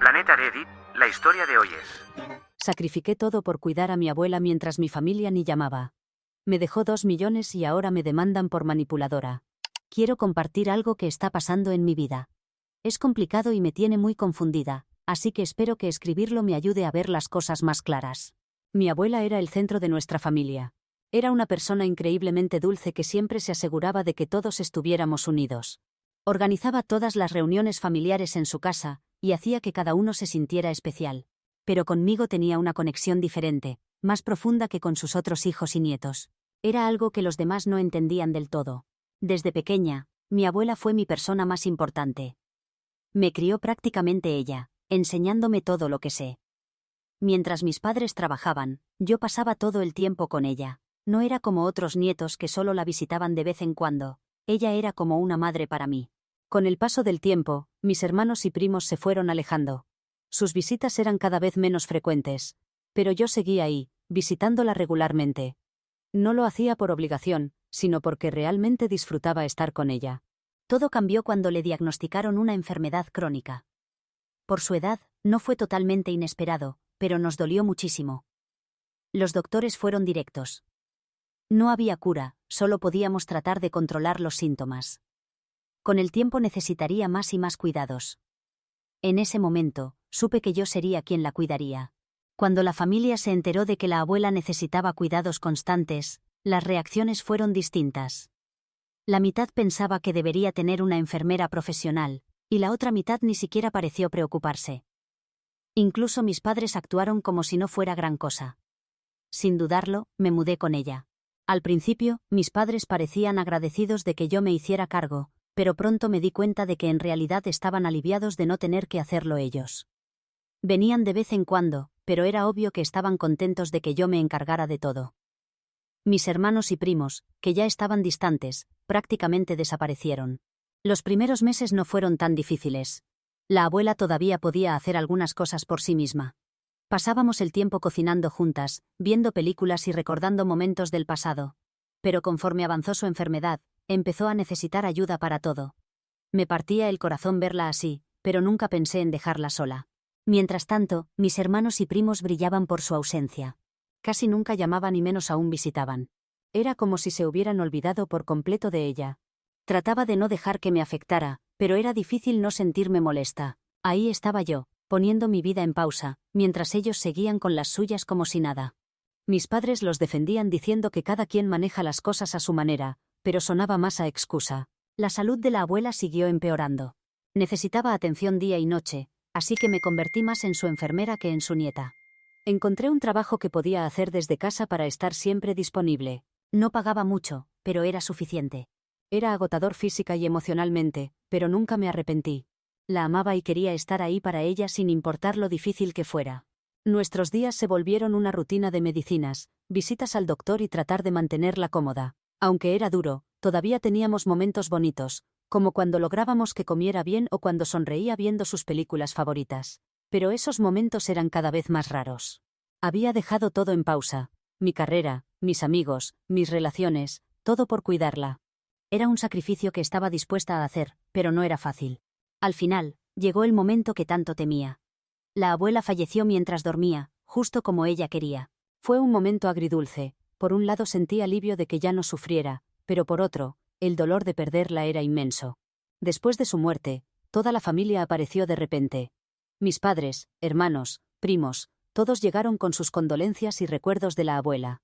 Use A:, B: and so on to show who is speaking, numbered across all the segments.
A: Planeta Reddit, la historia de hoy es...
B: Sacrifiqué todo por cuidar a mi abuela mientras mi familia ni llamaba. Me dejó 2 millones y ahora me demandan por manipuladora. Quiero compartir algo que está pasando en mi vida. Es complicado y me tiene muy confundida, así que espero que escribirlo me ayude a ver las cosas más claras. Mi abuela era el centro de nuestra familia. Era una persona increíblemente dulce que siempre se aseguraba de que todos estuviéramos unidos. Organizaba todas las reuniones familiares en su casa, y hacía que cada uno se sintiera especial. Pero conmigo tenía una conexión diferente, más profunda que con sus otros hijos y nietos. Era algo que los demás no entendían del todo. Desde pequeña, mi abuela fue mi persona más importante. Me crió prácticamente ella, enseñándome todo lo que sé. Mientras mis padres trabajaban, yo pasaba todo el tiempo con ella. No era como otros nietos que solo la visitaban de vez en cuando. Ella era como una madre para mí. Con el paso del tiempo, mis hermanos y primos se fueron alejando. Sus visitas eran cada vez menos frecuentes. Pero yo seguía ahí, visitándola regularmente. No lo hacía por obligación, sino porque realmente disfrutaba estar con ella. Todo cambió cuando le diagnosticaron una enfermedad crónica. Por su edad, no fue totalmente inesperado, pero nos dolió muchísimo. Los doctores fueron directos. No había cura, solo podíamos tratar de controlar los síntomas. Con el tiempo necesitaría más y más cuidados. En ese momento, supe que yo sería quien la cuidaría. Cuando la familia se enteró de que la abuela necesitaba cuidados constantes, las reacciones fueron distintas. La mitad pensaba que debería tener una enfermera profesional, y la otra mitad ni siquiera pareció preocuparse. Incluso mis padres actuaron como si no fuera gran cosa. Sin dudarlo, me mudé con ella. Al principio, mis padres parecían agradecidos de que yo me hiciera cargo, pero pronto me di cuenta de que en realidad estaban aliviados de no tener que hacerlo ellos. Venían de vez en cuando, pero era obvio que estaban contentos de que yo me encargara de todo. Mis hermanos y primos, que ya estaban distantes, prácticamente desaparecieron. Los primeros meses no fueron tan difíciles. La abuela todavía podía hacer algunas cosas por sí misma. Pasábamos el tiempo cocinando juntas, viendo películas y recordando momentos del pasado. Pero conforme avanzó su enfermedad, empezó a necesitar ayuda para todo. Me partía el corazón verla así, pero nunca pensé en dejarla sola. Mientras tanto, mis hermanos y primos brillaban por su ausencia. Casi nunca llamaban y menos aún visitaban. Era como si se hubieran olvidado por completo de ella. Trataba de no dejar que me afectara, pero era difícil no sentirme molesta. Ahí estaba yo, poniendo mi vida en pausa, mientras ellos seguían con las suyas como si nada. Mis padres los defendían diciendo que cada quien maneja las cosas a su manera, pero sonaba más a excusa. La salud de la abuela siguió empeorando. Necesitaba atención día y noche, así que me convertí más en su enfermera que en su nieta. Encontré un trabajo que podía hacer desde casa para estar siempre disponible. No pagaba mucho, pero era suficiente. Era agotador física y emocionalmente, pero nunca me arrepentí. La amaba y quería estar ahí para ella sin importar lo difícil que fuera. Nuestros días se volvieron una rutina de medicinas, visitas al doctor y tratar de mantenerla cómoda. Aunque era duro, todavía teníamos momentos bonitos, como cuando lográbamos que comiera bien o cuando sonreía viendo sus películas favoritas. Pero esos momentos eran cada vez más raros. Había dejado todo en pausa. Mi carrera, mis amigos, mis relaciones, todo por cuidarla. Era un sacrificio que estaba dispuesta a hacer, pero no era fácil. Al final, llegó el momento que tanto temía. La abuela falleció mientras dormía, justo como ella quería. Fue un momento agridulce. Por un lado sentí alivio de que ya no sufriera, pero por otro, el dolor de perderla era inmenso. Después de su muerte, toda la familia apareció de repente. Mis padres, hermanos, primos, todos llegaron con sus condolencias y recuerdos de la abuela.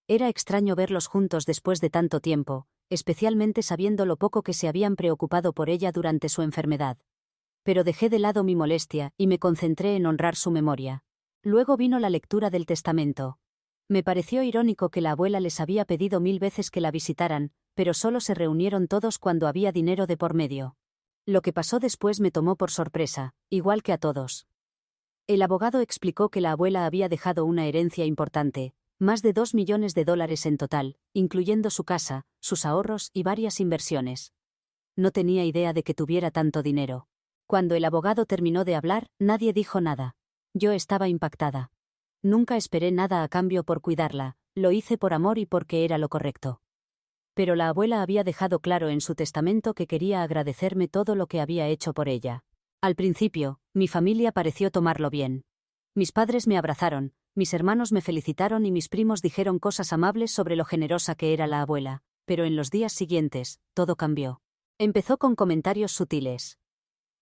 B: Era extraño verlos juntos después de tanto tiempo, especialmente sabiendo lo poco que se habían preocupado por ella durante su enfermedad. Pero dejé de lado mi molestia y me concentré en honrar su memoria. Luego vino la lectura del testamento. Me pareció irónico que la abuela les había pedido 1000 veces que la visitaran, pero solo se reunieron todos cuando había dinero de por medio. Lo que pasó después me tomó por sorpresa, igual que a todos. El abogado explicó que la abuela había dejado una herencia importante, más de $2 millones en total, incluyendo su casa, sus ahorros y varias inversiones. No tenía idea de que tuviera tanto dinero. Cuando el abogado terminó de hablar, nadie dijo nada. Yo estaba impactada. Nunca esperé nada a cambio por cuidarla, lo hice por amor y porque era lo correcto. Pero la abuela había dejado claro en su testamento que quería agradecerme todo lo que había hecho por ella. Al principio, mi familia pareció tomarlo bien. Mis padres me abrazaron, mis hermanos me felicitaron y mis primos dijeron cosas amables sobre lo generosa que era la abuela, pero en los días siguientes, todo cambió. Empezó con comentarios sutiles.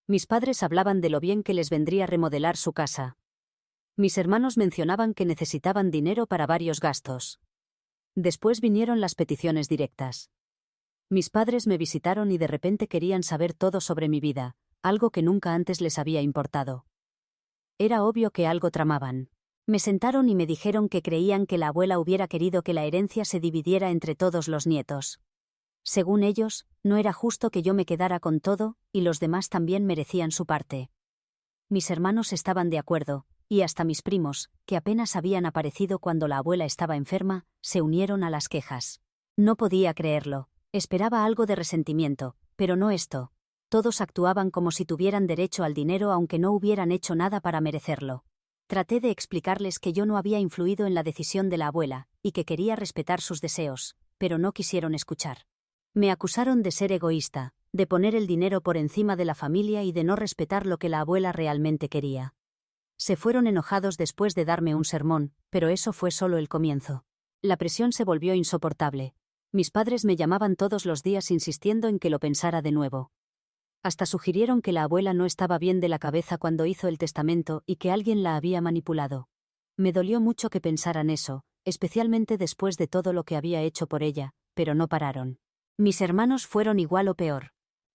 B: Mis padres hablaban de lo bien que les vendría remodelar su casa. Mis hermanos mencionaban que necesitaban dinero para varios gastos. Después vinieron las peticiones directas. Mis padres me visitaron y de repente querían saber todo sobre mi vida, algo que nunca antes les había importado. Era obvio que algo tramaban. Me sentaron y me dijeron que creían que la abuela hubiera querido que la herencia se dividiera entre todos los nietos. Según ellos, no era justo que yo me quedara con todo, y los demás también merecían su parte. Mis hermanos estaban de acuerdo, y hasta mis primos, que apenas habían aparecido cuando la abuela estaba enferma, se unieron a las quejas. No podía creerlo. Esperaba algo de resentimiento, pero no esto. Todos actuaban como si tuvieran derecho al dinero aunque no hubieran hecho nada para merecerlo. Traté de explicarles que yo no había influido en la decisión de la abuela, y que quería respetar sus deseos, pero no quisieron escuchar. Me acusaron de ser egoísta, de poner el dinero por encima de la familia y de no respetar lo que la abuela realmente quería. Se fueron enojados después de darme un sermón, pero eso fue solo el comienzo. La presión se volvió insoportable. Mis padres me llamaban todos los días insistiendo en que lo pensara de nuevo. Hasta sugirieron que la abuela no estaba bien de la cabeza cuando hizo el testamento y que alguien la había manipulado. Me dolió mucho que pensaran eso, especialmente después de todo lo que había hecho por ella, pero no pararon. Mis hermanos fueron igual o peor.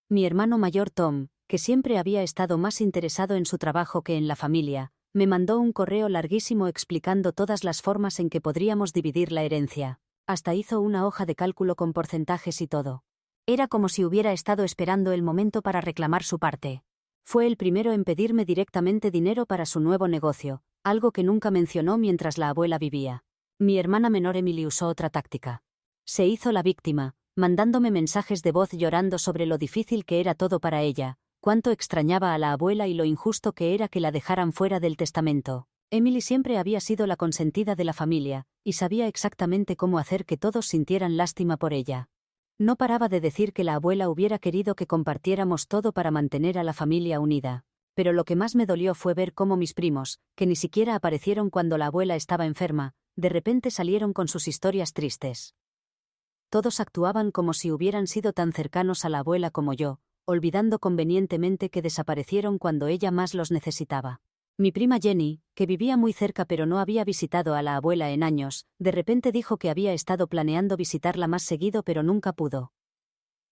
B: Mi hermano mayor Tom, que siempre había estado más interesado en su trabajo que en la familia, me mandó un correo larguísimo explicando todas las formas en que podríamos dividir la herencia. Hasta hizo una hoja de cálculo con porcentajes y todo. Era como si hubiera estado esperando el momento para reclamar su parte. Fue el primero en pedirme directamente dinero para su nuevo negocio, algo que nunca mencionó mientras la abuela vivía. Mi hermana menor Emily usó otra táctica. Se hizo la víctima, mandándome mensajes de voz llorando sobre lo difícil que era todo para ella, cuánto extrañaba a la abuela y lo injusto que era que la dejaran fuera del testamento. Emily siempre había sido la consentida de la familia, y sabía exactamente cómo hacer que todos sintieran lástima por ella. No paraba de decir que la abuela hubiera querido que compartiéramos todo para mantener a la familia unida. Pero lo que más me dolió fue ver cómo mis primos, que ni siquiera aparecieron cuando la abuela estaba enferma, de repente salieron con sus historias tristes. Todos actuaban como si hubieran sido tan cercanos a la abuela como yo, olvidando convenientemente que desaparecieron cuando ella más los necesitaba. Mi prima Jenny, que vivía muy cerca pero no había visitado a la abuela en años, de repente dijo que había estado planeando visitarla más seguido pero nunca pudo.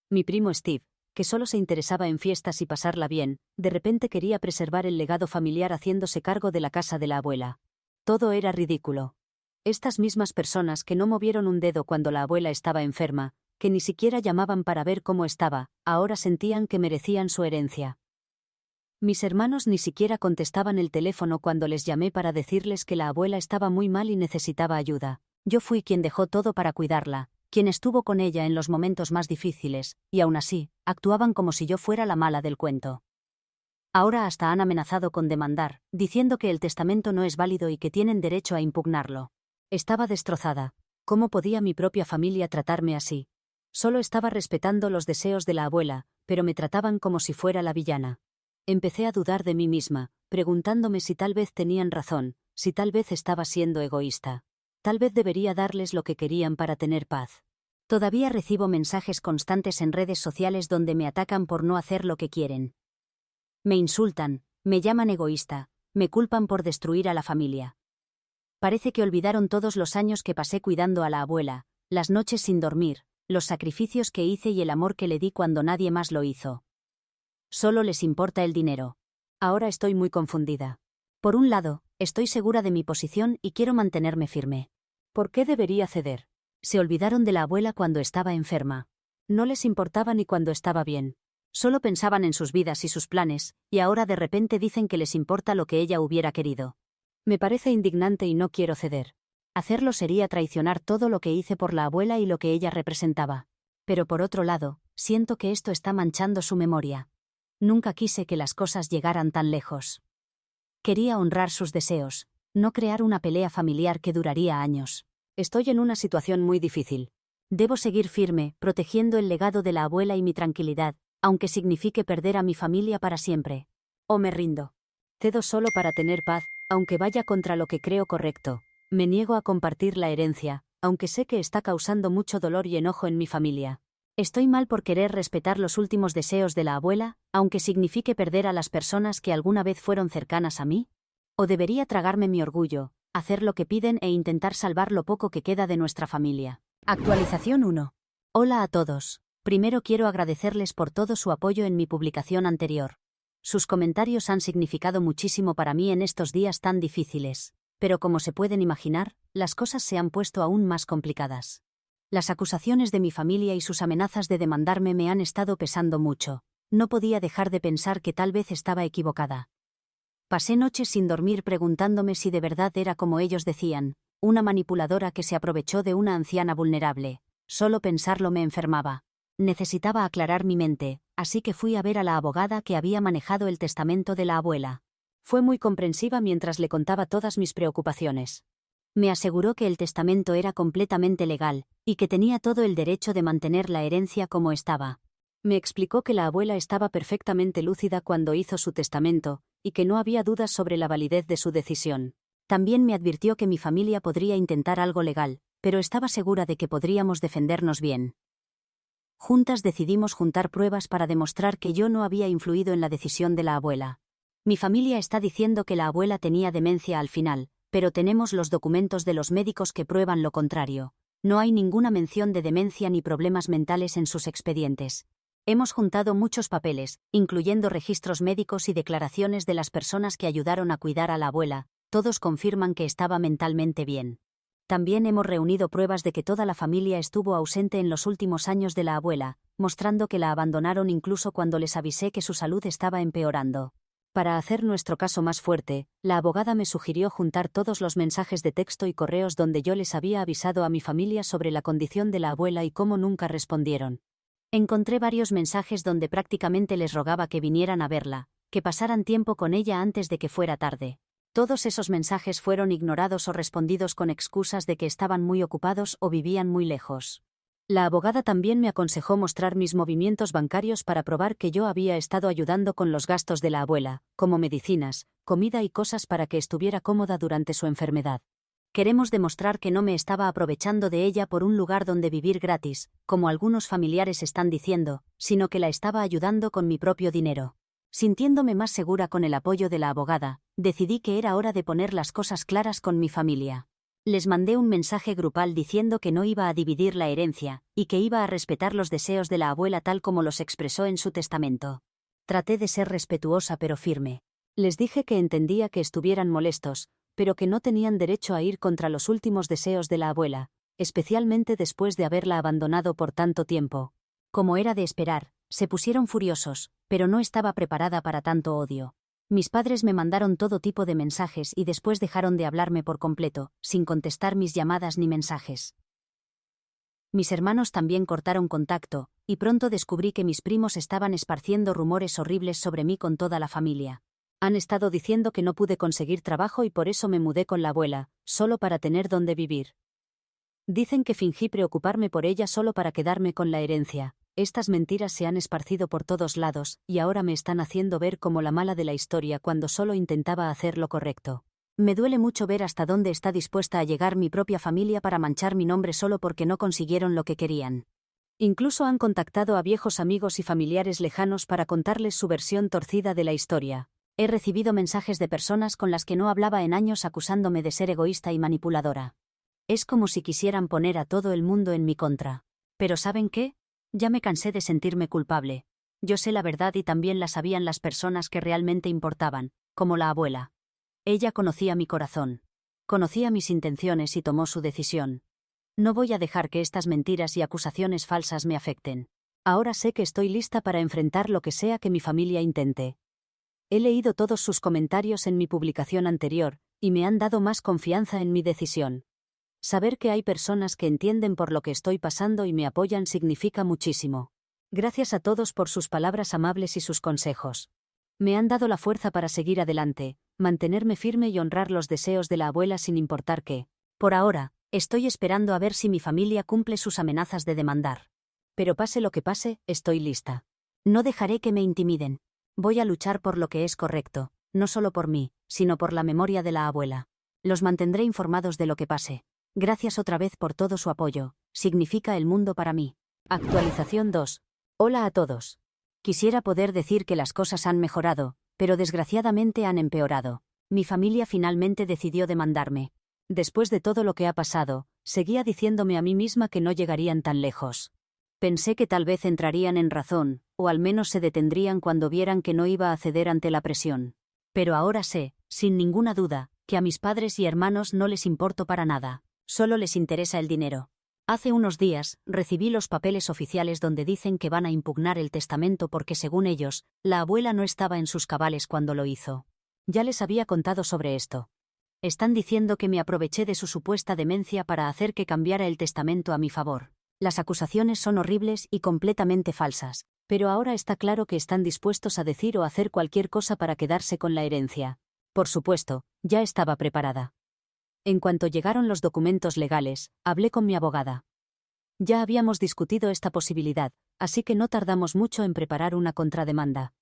B: Mi primo Steve, que solo se interesaba en fiestas y pasarla bien, de repente quería preservar el legado familiar haciéndose cargo de la casa de la abuela. Todo era ridículo. Estas mismas personas que no movieron un dedo cuando la abuela estaba enferma, que ni siquiera llamaban para ver cómo estaba, ahora sentían que merecían su herencia. Mis hermanos ni siquiera contestaban el teléfono cuando les llamé para decirles que la abuela estaba muy mal y necesitaba ayuda. Yo fui quien dejó todo para cuidarla, quien estuvo con ella en los momentos más difíciles, y aún así, actuaban como si yo fuera la mala del cuento. Ahora hasta han amenazado con demandar, diciendo que el testamento no es válido y que tienen derecho a impugnarlo. Estaba destrozada. ¿Cómo podía mi propia familia tratarme así? Solo estaba respetando los deseos de la abuela, pero me trataban como si fuera la villana. Empecé a dudar de mí misma, preguntándome si tal vez tenían razón, si tal vez estaba siendo egoísta. Tal vez debería darles lo que querían para tener paz. Todavía recibo mensajes constantes en redes sociales donde me atacan por no hacer lo que quieren. Me insultan, me llaman egoísta, me culpan por destruir a la familia. Parece que olvidaron todos los años que pasé cuidando a la abuela, las noches sin dormir, los sacrificios que hice y el amor que le di cuando nadie más lo hizo. Solo les importa el dinero. Ahora estoy muy confundida. Por un lado, estoy segura de mi posición y quiero mantenerme firme. ¿Por qué debería ceder? Se olvidaron de la abuela cuando estaba enferma. No les importaba ni cuando estaba bien. Solo pensaban en sus vidas y sus planes, y ahora de repente dicen que les importa lo que ella hubiera querido. Me parece indignante y no quiero ceder. Hacerlo sería traicionar todo lo que hice por la abuela y lo que ella representaba. Pero por otro lado, siento que esto está manchando su memoria. Nunca quise que las cosas llegaran tan lejos. Quería honrar sus deseos, no crear una pelea familiar que duraría años. Estoy en una situación muy difícil. Debo seguir firme, protegiendo el legado de la abuela y mi tranquilidad, aunque signifique perder a mi familia para siempre. O me rindo. Cedo solo para tener paz, aunque vaya contra lo que creo correcto. Me niego a compartir la herencia, aunque sé que está causando mucho dolor y enojo en mi familia. Estoy mal por querer respetar los últimos deseos de la abuela, aunque signifique perder a las personas que alguna vez fueron cercanas a mí. ¿O debería tragarme mi orgullo, hacer lo que piden e intentar salvar lo poco que queda de nuestra familia? Actualización 1. Hola a todos. Primero quiero agradecerles por todo su apoyo en mi publicación anterior. Sus comentarios han significado muchísimo para mí en estos días tan difíciles. Pero como se pueden imaginar, las cosas se han puesto aún más complicadas. Las acusaciones de mi familia y sus amenazas de demandarme me han estado pesando mucho. No podía dejar de pensar que tal vez estaba equivocada. Pasé noches sin dormir preguntándome si de verdad era como ellos decían, una manipuladora que se aprovechó de una anciana vulnerable. Solo pensarlo me enfermaba. Necesitaba aclarar mi mente, así que fui a ver a la abogada que había manejado el testamento de la abuela. Fue muy comprensiva mientras le contaba todas mis preocupaciones. Me aseguró que el testamento era completamente legal, y que tenía todo el derecho de mantener la herencia como estaba. Me explicó que la abuela estaba perfectamente lúcida cuando hizo su testamento, y que no había dudas sobre la validez de su decisión. También me advirtió que mi familia podría intentar algo legal, pero estaba segura de que podríamos defendernos bien. Juntas decidimos juntar pruebas para demostrar que yo no había influido en la decisión de la abuela. Mi familia está diciendo que la abuela tenía demencia al final, pero tenemos los documentos de los médicos que prueban lo contrario. No hay ninguna mención de demencia ni problemas mentales en sus expedientes. Hemos juntado muchos papeles, incluyendo registros médicos y declaraciones de las personas que ayudaron a cuidar a la abuela. Todos confirman que estaba mentalmente bien. También hemos reunido pruebas de que toda la familia estuvo ausente en los últimos años de la abuela, mostrando que la abandonaron incluso cuando les avisé que su salud estaba empeorando. Para hacer nuestro caso más fuerte, la abogada me sugirió juntar todos los mensajes de texto y correos donde yo les había avisado a mi familia sobre la condición de la abuela y cómo nunca respondieron. Encontré varios mensajes donde prácticamente les rogaba que vinieran a verla, que pasaran tiempo con ella antes de que fuera tarde. Todos esos mensajes fueron ignorados o respondidos con excusas de que estaban muy ocupados o vivían muy lejos. La abogada también me aconsejó mostrar mis movimientos bancarios para probar que yo había estado ayudando con los gastos de la abuela, como medicinas, comida y cosas para que estuviera cómoda durante su enfermedad. Queremos demostrar que no me estaba aprovechando de ella por un lugar donde vivir gratis, como algunos familiares están diciendo, sino que la estaba ayudando con mi propio dinero. Sintiéndome más segura con el apoyo de la abogada, decidí que era hora de poner las cosas claras con mi familia. Les mandé un mensaje grupal diciendo que no iba a dividir la herencia, y que iba a respetar los deseos de la abuela tal como los expresó en su testamento. Traté de ser respetuosa pero firme. Les dije que entendía que estuvieran molestos, pero que no tenían derecho a ir contra los últimos deseos de la abuela, especialmente después de haberla abandonado por tanto tiempo. Como era de esperar, se pusieron furiosos, pero no estaba preparada para tanto odio. Mis padres me mandaron todo tipo de mensajes y después dejaron de hablarme por completo, sin contestar mis llamadas ni mensajes. Mis hermanos también cortaron contacto, y pronto descubrí que mis primos estaban esparciendo rumores horribles sobre mí con toda la familia. Han estado diciendo que no pude conseguir trabajo y por eso me mudé con la abuela, solo para tener dónde vivir. Dicen que fingí preocuparme por ella solo para quedarme con la herencia. Estas mentiras se han esparcido por todos lados, y ahora me están haciendo ver como la mala de la historia cuando solo intentaba hacer lo correcto. Me duele mucho ver hasta dónde está dispuesta a llegar mi propia familia para manchar mi nombre solo porque no consiguieron lo que querían. Incluso han contactado a viejos amigos y familiares lejanos para contarles su versión torcida de la historia. He recibido mensajes de personas con las que no hablaba en años acusándome de ser egoísta y manipuladora. Es como si quisieran poner a todo el mundo en mi contra. Pero ¿saben qué? Ya me cansé de sentirme culpable. Yo sé la verdad y también la sabían las personas que realmente importaban, como la abuela. Ella conocía mi corazón. Conocía mis intenciones y tomó su decisión. No voy a dejar que estas mentiras y acusaciones falsas me afecten. Ahora sé que estoy lista para enfrentar lo que sea que mi familia intente. He leído todos sus comentarios en mi publicación anterior, y me han dado más confianza en mi decisión. Saber que hay personas que entienden por lo que estoy pasando y me apoyan significa muchísimo. Gracias a todos por sus palabras amables y sus consejos. Me han dado la fuerza para seguir adelante, mantenerme firme y honrar los deseos de la abuela sin importar qué. Por ahora, estoy esperando a ver si mi familia cumple sus amenazas de demandar. Pero pase lo que pase, estoy lista. No dejaré que me intimiden. Voy a luchar por lo que es correcto, no solo por mí, sino por la memoria de la abuela. Los mantendré informados de lo que pase. Gracias otra vez por todo su apoyo. Significa el mundo para mí. Actualización 2. Hola a todos. Quisiera poder decir que las cosas han mejorado, pero desgraciadamente han empeorado. Mi familia finalmente decidió demandarme. Después de todo lo que ha pasado, seguía diciéndome a mí misma que no llegarían tan lejos. Pensé que tal vez entrarían en razón, o al menos se detendrían cuando vieran que no iba a ceder ante la presión. Pero ahora sé, sin ninguna duda, que a mis padres y hermanos no les importo para nada. Solo les interesa el dinero. Hace unos días, recibí los papeles oficiales donde dicen que van a impugnar el testamento porque según ellos, la abuela no estaba en sus cabales cuando lo hizo. Ya les había contado sobre esto. Están diciendo que me aproveché de su supuesta demencia para hacer que cambiara el testamento a mi favor. Las acusaciones son horribles y completamente falsas, pero ahora está claro que están dispuestos a decir o hacer cualquier cosa para quedarse con la herencia. Por supuesto, ya estaba preparada. En cuanto llegaron los documentos legales, hablé con mi abogada. Ya habíamos discutido esta posibilidad, así que no tardamos mucho en preparar una contrademanda.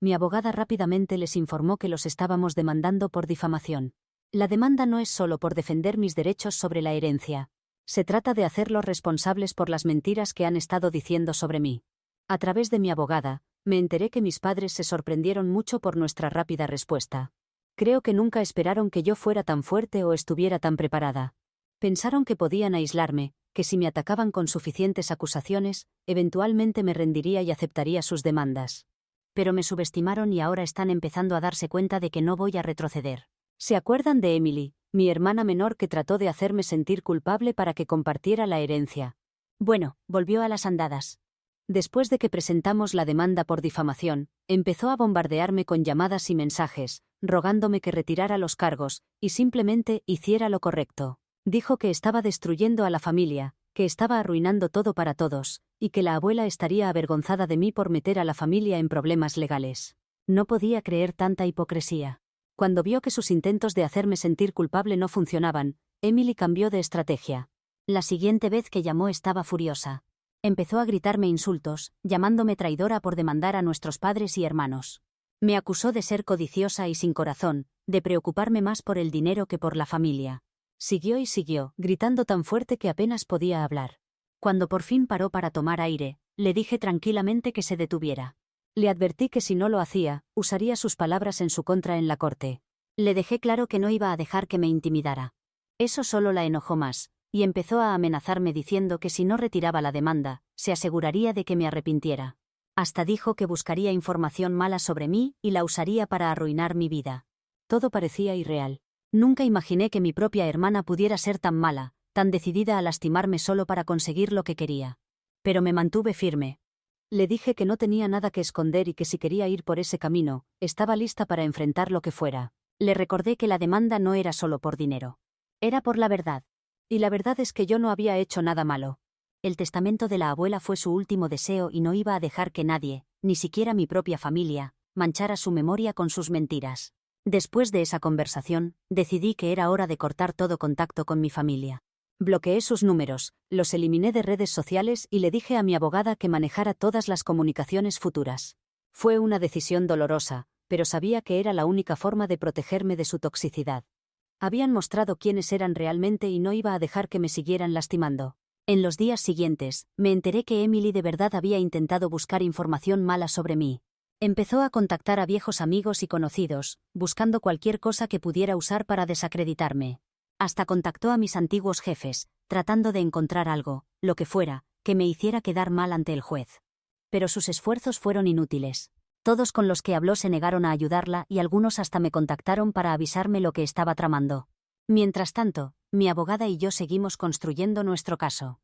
B: Mi abogada rápidamente les informó que los estábamos demandando por difamación. La demanda no es solo por defender mis derechos sobre la herencia. Se trata de hacerlos responsables por las mentiras que han estado diciendo sobre mí. A través de mi abogada, me enteré que mis padres se sorprendieron mucho por nuestra rápida respuesta. Creo que nunca esperaron que yo fuera tan fuerte o estuviera tan preparada. Pensaron que podían aislarme, que si me atacaban con suficientes acusaciones, eventualmente me rendiría y aceptaría sus demandas. Pero me subestimaron y ahora están empezando a darse cuenta de que no voy a retroceder. ¿Se acuerdan de Emily, mi hermana menor que trató de hacerme sentir culpable para que compartiera la herencia? Bueno, volvió a las andadas. Después de que presentamos la demanda por difamación, empezó a bombardearme con llamadas y mensajes, rogándome que retirara los cargos, y simplemente hiciera lo correcto. Dijo que estaba destruyendo a la familia, que estaba arruinando todo para todos, y que la abuela estaría avergonzada de mí por meter a la familia en problemas legales. No podía creer tanta hipocresía. Cuando vio que sus intentos de hacerme sentir culpable no funcionaban, Emily cambió de estrategia. La siguiente vez que llamó estaba furiosa. Empezó a gritarme insultos, llamándome traidora por demandar a nuestros padres y hermanos. Me acusó de ser codiciosa y sin corazón, de preocuparme más por el dinero que por la familia. Siguió y siguió, gritando tan fuerte que apenas podía hablar. Cuando por fin paró para tomar aire, le dije tranquilamente que se detuviera. Le advertí que si no lo hacía, usaría sus palabras en su contra en la corte. Le dejé claro que no iba a dejar que me intimidara. Eso solo la enojó más, y empezó a amenazarme diciendo que si no retiraba la demanda, se aseguraría de que me arrepintiera. Hasta dijo que buscaría información mala sobre mí y la usaría para arruinar mi vida. Todo parecía irreal. Nunca imaginé que mi propia hermana pudiera ser tan mala, tan decidida a lastimarme solo para conseguir lo que quería. Pero me mantuve firme. Le dije que no tenía nada que esconder y que si quería ir por ese camino, estaba lista para enfrentar lo que fuera. Le recordé que la demanda no era solo por dinero. Era por la verdad. Y la verdad es que yo no había hecho nada malo. El testamento de la abuela fue su último deseo y no iba a dejar que nadie, ni siquiera mi propia familia, manchara su memoria con sus mentiras. Después de esa conversación, decidí que era hora de cortar todo contacto con mi familia. Bloqueé sus números, los eliminé de redes sociales y le dije a mi abogada que manejara todas las comunicaciones futuras. Fue una decisión dolorosa, pero sabía que era la única forma de protegerme de su toxicidad. Habían mostrado quiénes eran realmente y no iba a dejar que me siguieran lastimando. En los días siguientes, me enteré que Emily de verdad había intentado buscar información mala sobre mí. Empezó a contactar a viejos amigos y conocidos, buscando cualquier cosa que pudiera usar para desacreditarme. Hasta contactó a mis antiguos jefes, tratando de encontrar algo, lo que fuera, que me hiciera quedar mal ante el juez. Pero sus esfuerzos fueron inútiles. Todos con los que habló se negaron a ayudarla y algunos hasta me contactaron para avisarme lo que estaba tramando. Mientras tanto, mi abogada y yo seguimos construyendo nuestro caso.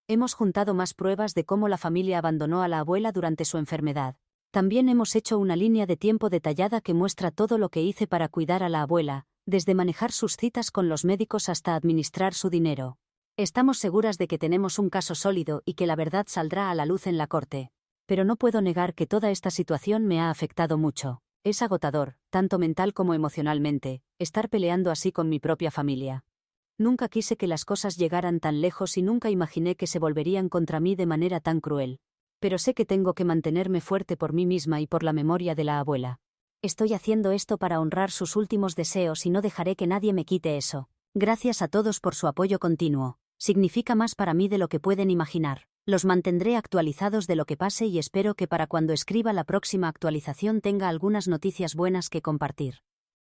B: Hemos juntado más pruebas de cómo la familia abandonó a la abuela durante su enfermedad. También hemos hecho una línea de tiempo detallada que muestra todo lo que hice para cuidar a la abuela, desde manejar sus citas con los médicos hasta administrar su dinero. Estamos seguras de que tenemos un caso sólido y que la verdad saldrá a la luz en la corte. Pero no puedo negar que toda esta situación me ha afectado mucho. Es agotador, tanto mental como emocionalmente, estar peleando así con mi propia familia. Nunca quise que las cosas llegaran tan lejos y nunca imaginé que se volverían contra mí de manera tan cruel. Pero sé que tengo que mantenerme fuerte por mí misma y por la memoria de la abuela. Estoy haciendo esto para honrar sus últimos deseos y no dejaré que nadie me quite eso. Gracias a todos por su apoyo continuo. Significa más para mí de lo que pueden imaginar. Los mantendré actualizados de lo que pase y espero que para cuando escriba la próxima actualización tenga algunas noticias buenas que compartir.